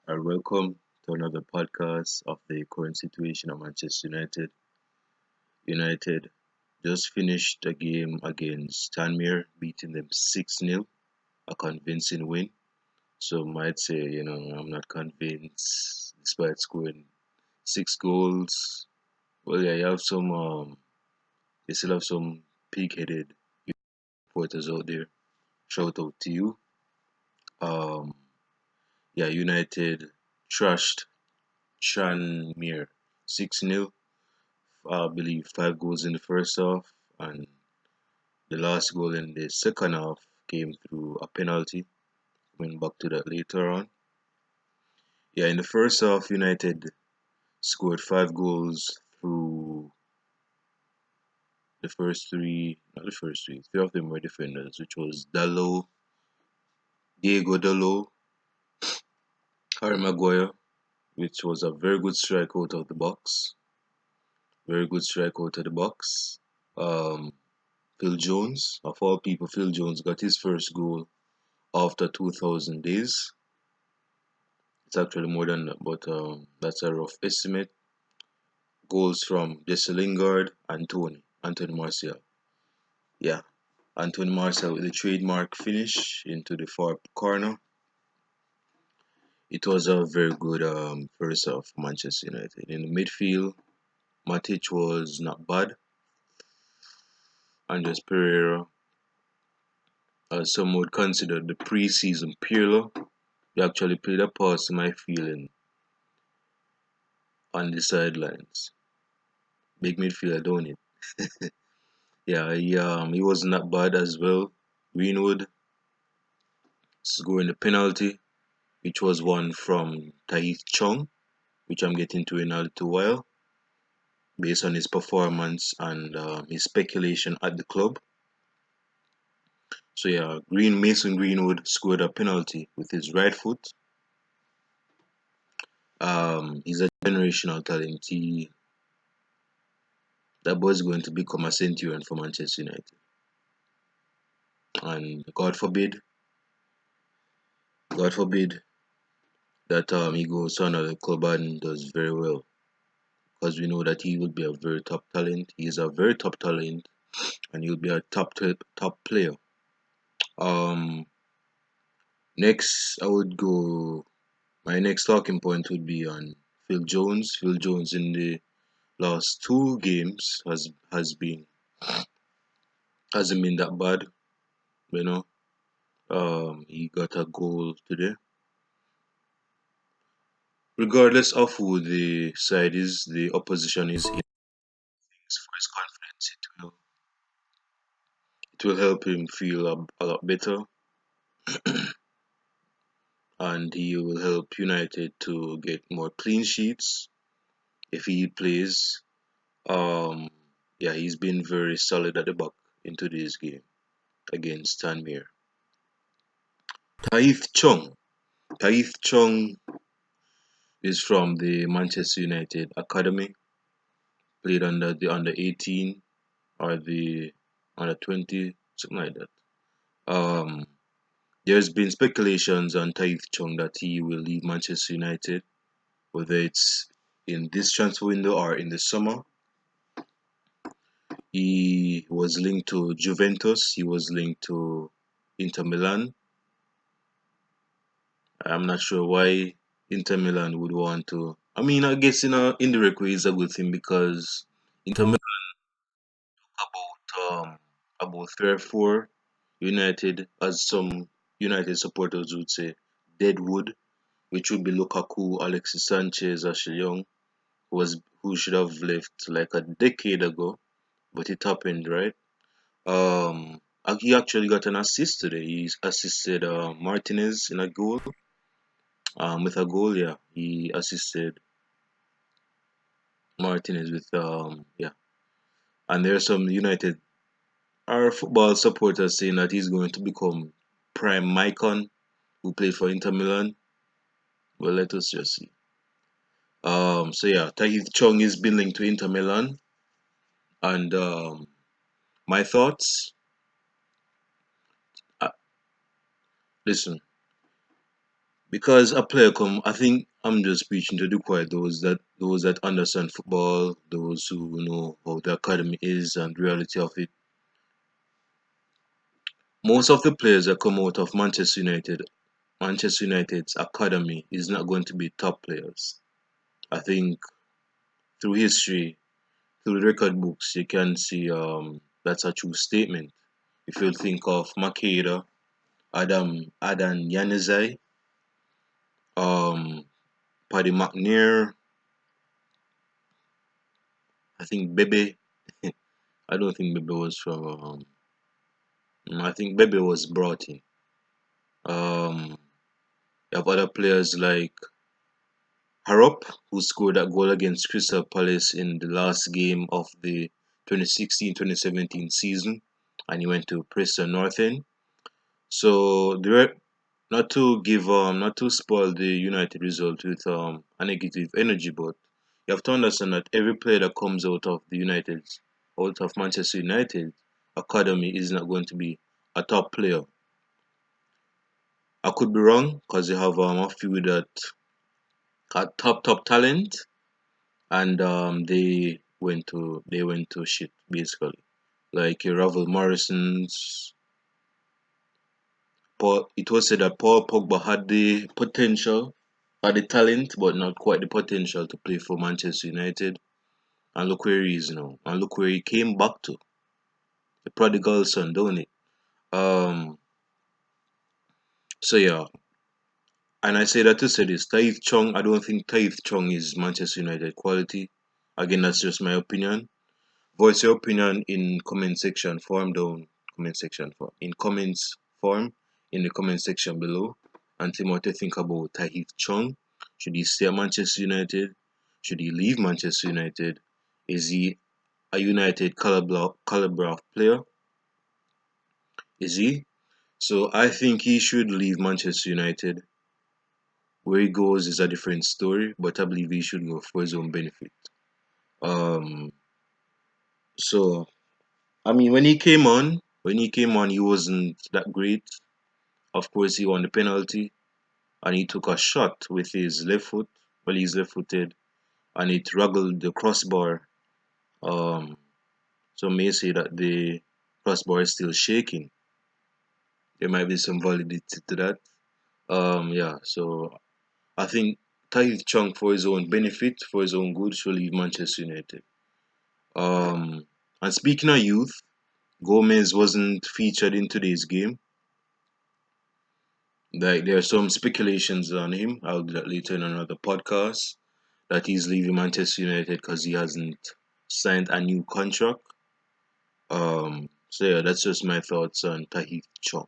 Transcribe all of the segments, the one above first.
and welcome to another podcast of the current situation of Manchester United. United just finished a game against Tranmere, beating them 6-0, a convincing win. Some might say, I'm not convinced despite scoring 6 goals. Well, yeah, you still have some pig-headed supporters out there. Shout out to you. Um, yeah, United trashed Tranmere 6-0. I believe 5 goals in the first half, and the last goal in the second half came through a penalty. Went back to that later on. Yeah, in the first half, United scored 5 goals through the first three, not the first three, three of them were defenders, which was Diego Dallo, Harry Maguire, which was a very good strike out of the box. Very good strike out of the box. Um, Phil Jones, of all people, Phil Jones got his first goal after 2000 days. It's actually more than that, but that's a rough estimate. Goals from Jesse Lingard and Anthony Martial. Yeah, Anthony Martial with the trademark finish into the far corner. It was a very good first half for Manchester United. In the midfield, Matic was not bad. Andres Pereira, as some would consider the pre-season Pirlo, he actually played a part in my feeling on the sidelines. Big midfielder, don't it? Yeah, he wasn't that bad as well. Greenwood scoring the penalty, which was one from Tahith Chong, which I'm getting to in a little while, based on his performance and his speculation at the club. So yeah, Mason Greenwood scored a penalty with his right foot. He's a generational talent. That boy is going to become a centurion for Manchester United. And God forbid that he goes to another club and does very well, because we know that he will be a very top talent. He is a very top talent, and he'll be a top player. Um, next, I would go. My next talking point would be on Phil Jones. Phil Jones in the last 2 games hasn't been that bad. You know, he got a goal today. Regardless of who the side is, the opposition is in for his confidence. It will help him feel a lot better, and he will help United to get more clean sheets if he plays. Um, yeah, he's been very solid at the back in today's game against Tranmere. Tahith Chong. Tahith Chong is from the Manchester United Academy, played under the under 18 or the under 20, something like that. Um, there's been speculations on Tahith Chong that he will leave Manchester United, whether it's in this transfer window or in the summer. He was linked to Juventus, he was linked to Inter Milan. I'm not sure why Inter Milan would want to. I mean, I guess in a indirect way, it's a good thing because Inter Milan about 3 or 4 United, as some United supporters would say, deadwood, which would be Lukaku, Alexis Sanchez, Ashley Young, who should have left like a decade ago, but it happened, right? He actually got an assist today. He assisted Martinez in a goal. With a goal, yeah, he assisted Martinez with yeah. And there are some United our football supporters saying that he's going to become prime Maicon, who played for Inter Milan. Well, let us just see. So yeah, Tahith Chong is been linked to Inter Milan, and my thoughts. Uh, listen, because a player come. I think I'm just preaching to the choir. Those that understand football, those who know how the academy is and reality of it. Most of the players that come out of Manchester United's academy is not going to be top players. I think through history, through the record books, you can see that's a true statement. If you think of Makeda, Adan Yanezai, um, Paddy McNair, I think Bebe. I don't think Bebe was from. I think Bebe was brought in. Um, you have other players like Harrop, who scored that goal against Crystal Palace in the last game of the 2016-2017 season, and he went to Preston North End. So not to spoil the United result with a negative energy, but you have to understand that every player that comes out of Manchester United academy is not going to be a top player. I could be wrong because you have a few that had top talent, and they went to shit basically. Like Ravel Morrison's Paul. It was said that Paul Pogba had the potential, had the talent, but not quite the potential to play for Manchester United. And look where he is now. And look where he came back to. The prodigal son, don't it? Um. So yeah, and I say that to say this. Tahith Chong. I don't think Tahith Chong is Manchester United quality. Again, that's just my opinion. Voice your opinion in comment section form down comment section form in comments form in the comment section below. And tell me what you think about Tahith Chong. Should he stay at Manchester United? Should he leave Manchester United? Is he a United caliber of player? Is he? So I think he should leave Manchester United. Where he goes is a different story, but I believe he should go for his own benefit. Um. So I mean, when he came on, he wasn't that great. Of course, he won the penalty and he took a shot with his left foot. Well, he's left-footed, and it ruggled the crossbar. Um, some may say that the crossbar is still shaking. There might be some validity to that. Yeah. So I think Tahith Chong, for his own benefit, for his own good, should leave Manchester United. Um, and speaking of youth, Gomez wasn't featured in today's game. Like there are some speculations on him. I'll do that later in another podcast. That he's leaving Manchester United because he hasn't signed a new contract. So yeah, that's just my thoughts on Tahith Chong.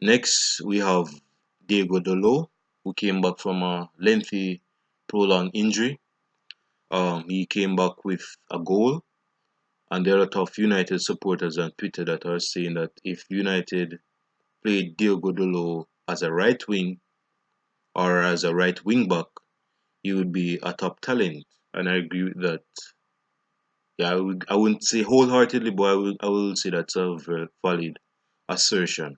Next, we have Diego Dolo, who came back from a lengthy, prolonged injury. He came back with a goal, and there are a lot of United supporters on Twitter that are saying that if United played Diego Dolo as a right wing or as a right wing back, he would be a top talent. And I agree with that. Yeah, I wouldn't say wholeheartedly, but I will say that's a very valid assertion.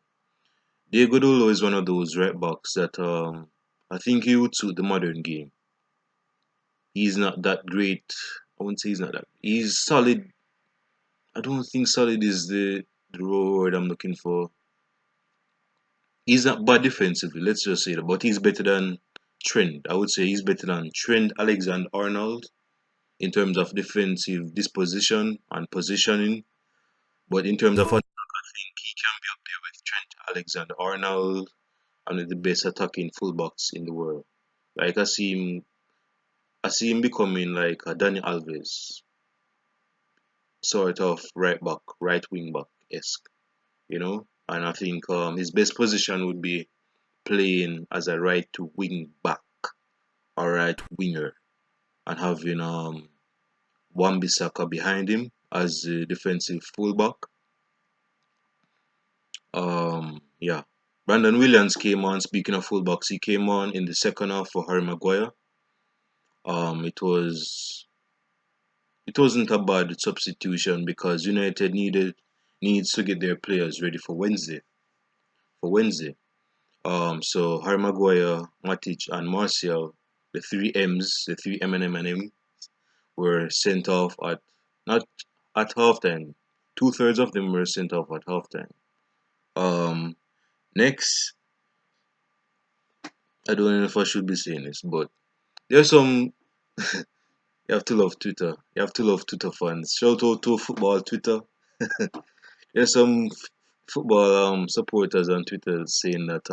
Diego Dolo is one of those right backs that I think he would suit the modern game. He's not that great. I wouldn't say he's not that. He's solid. I don't think solid is the word I'm looking for. He's not bad defensively, let's just say that, but he's better than Trent. I would say he's better than Trent Alexander-Arnold in terms of defensive disposition and positioning. But in terms of attack, I think he can be up there with Trent Alexander-Arnold and with the best attacking fullbacks in the world. Like I see him becoming like a Dani Alves sort of right back, right wing back esque, you know. And I think his best position would be playing as a right to wing back or right winger and having Wan-Bissaka behind him as the defensive fullback. Yeah. Brandon Williams came on. Speaking of fullbacks, he came on in the second half for Harry Maguire. It wasn't a bad substitution because United needs to get their players ready for Wednesday. For Wednesday, So Harry Maguire, Matic, and Martial, the three M's, the three M, were sent off at not at halftime. Two-thirds of them were sent off at halftime. Um, Next, I don't know if I should be saying this, but there's some. You have to love Twitter. You have to love Twitter fans. Shout out to football Twitter. There's some football supporters on Twitter saying that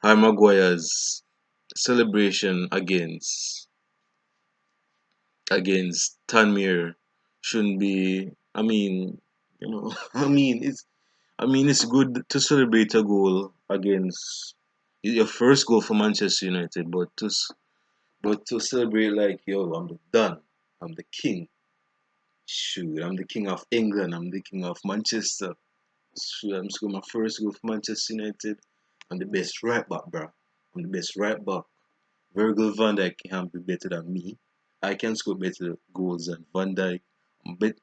Harry Maguire's celebration against Tanmere shouldn't be. I mean, it's good to celebrate a goal against your first goal for Manchester United, but to celebrate like yo, I'm the done, I'm the king. Shoot, I'm the king of England. I'm the king of Manchester. Shoot, I'm scoring my first goal for Manchester United. I'm the best right back, bro. I'm the best right back. Virgil van Dijk can't be better than me. I can score better goals than Van Dijk. But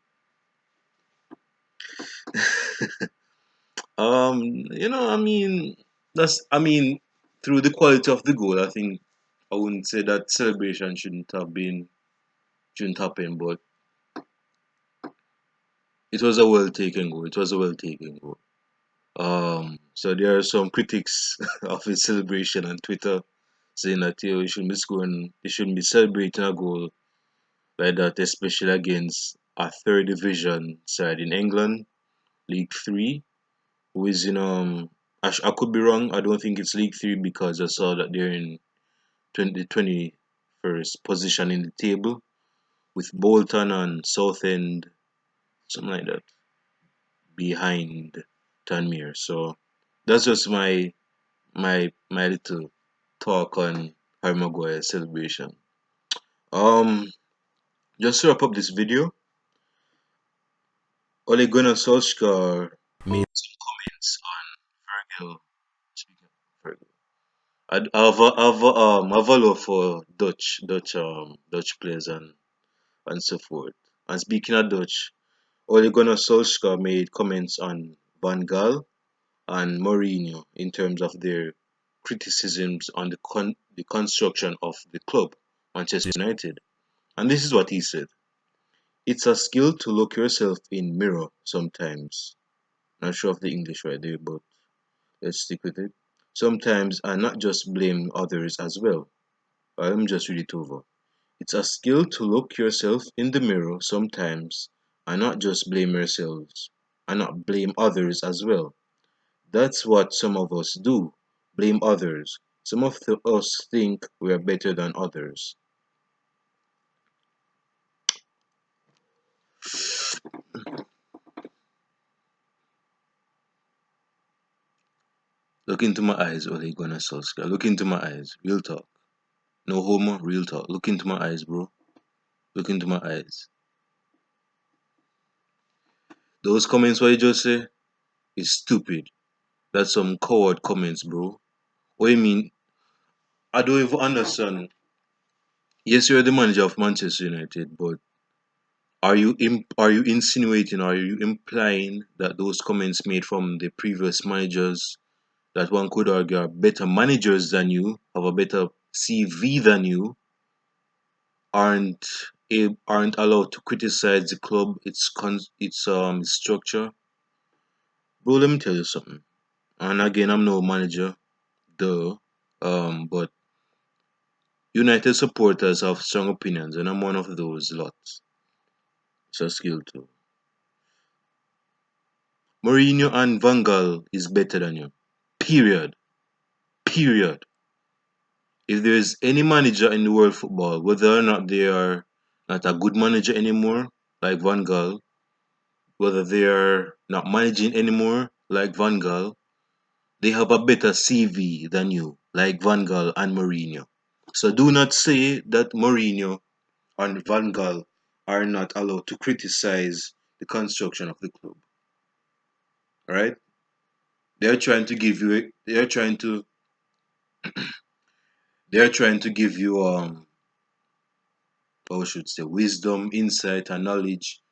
I mean, through the quality of the goal, I think I wouldn't say that celebration shouldn't happen, but it was a well taken goal. It was a well taken goal. So there are some critics of his celebration on Twitter saying that you shouldn't be celebrating a goal like that, especially against a third division side in England, League Three, who is in I could be wrong. I don't think it's League Three because I saw that they're in 21st position in the table with Bolton and Southend, something like that, behind Tranmere. So that's just my little talk on Harry Maguire celebration. Um, just to wrap up this video, Ole Gunnar Solskjaer made some comments on Virgil. Speaking of Virgil, I've a love for Dutch players and so forth. And speaking of Dutch, Ole Gunnar Solskjaer made comments on Van Gaal and Mourinho in terms of their criticisms on the construction of the club, Manchester United. And this is what he said. It's a skill to look yourself in mirror sometimes. Not sure of the English right there, but let's stick with it. Sometimes and not just blame others as well. I'm just read it over. It's a skill to look yourself in the mirror sometimes and not just blame yourselves and not blame others as well. That's what some of us do. Blame others. Some of us think we are better than others. Look into my eyes, Ole Gunnar Solskjaer. Look into my eyes. Real talk. No homo, real talk. Look into my eyes, bro. Look into my eyes. Those comments what you just say is stupid. That's some coward comments, bro. What you mean? I don't even understand. Yes, you're the manager of Manchester United, but are you insinuating, are you implying that those comments made from the previous managers that one could argue are better managers than you, have a better CV than you, aren't aren't allowed to criticize the club, its structure? Bro, let me tell you something. And again, I'm no manager, duh. But United supporters have strong opinions, and I'm one of those lots. It's a skill too. Mourinho and Van Gaal is better than you. Period. Period. If there is any manager in the world football, whether or not they are not a good manager anymore, like Van Gaal, whether they are not managing anymore, like Van Gaal, they have a better CV than you, like Van Gaal and Mourinho. So do not say that Mourinho and Van Gaal are not allowed to criticize the construction of the club. Alright? They're trying to give you or should say wisdom, insight and knowledge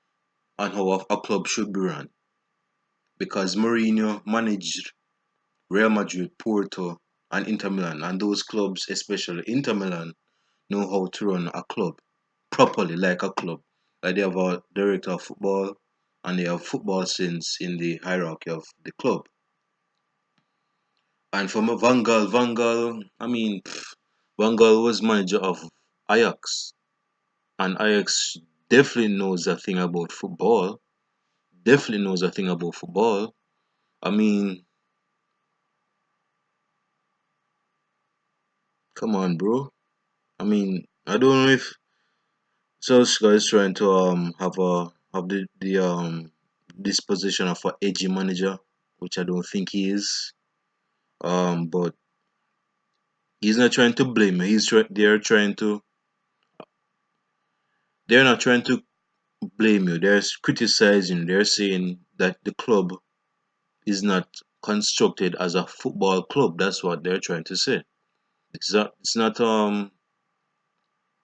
on how a club should be run. Because Mourinho managed Real Madrid, Porto, and Inter Milan. And those clubs, especially Inter Milan, know how to run a club properly, like a club. Like they have a director of football and they have football sense in the hierarchy of the club. And from a Van Gaal, I mean, Van Gaal was manager of Ajax, and Ajax definitely knows a thing about football. Definitely knows a thing about football. I mean, come on, bro. I mean, I don't know if Solskjaer is trying to have the disposition of a edgy manager, which I don't think he is. But he's not trying to blame you. They're not trying to blame you. They're criticizing. They're saying that the club is not constructed as a football club. That's what they're trying to say. It's not.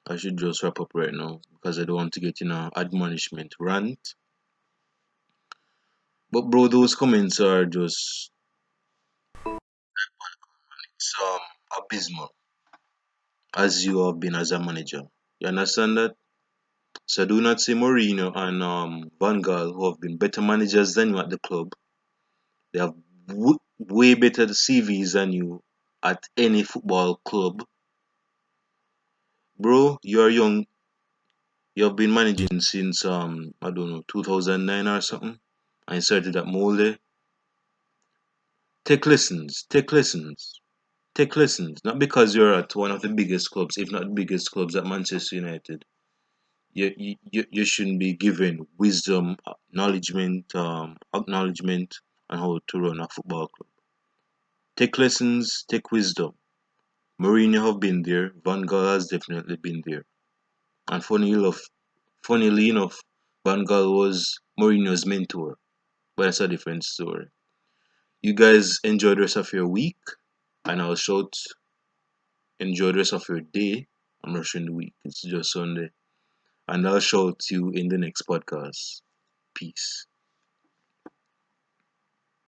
I should just wrap up right now because I don't want to get in a admonishment rant. But bro, those comments are just some abysmal as you have been as a manager. You understand that? So do not say Mourinho and Van Gaal, who have been better managers than you at the club. They have way better CVs than you at any football club. Bro, you're young. You have been managing since I don't know 2009 or something. I started at Molde. Take lessons. Take lessons. Take lessons. Not because you're at one of the biggest clubs, if not the biggest clubs at Manchester United. You shouldn't be given wisdom, acknowledgement on how to run a football club. Take lessons, take wisdom. Mourinho have been there. Van Gaal has definitely been there. And funnily enough, Van Gaal was Mourinho's mentor. But that's a different story. You guys enjoy the rest of your week, and I'll shout enjoy the rest of your day. I'm rushing the week. It's just Sunday. And I'll shout you in the next podcast. Peace.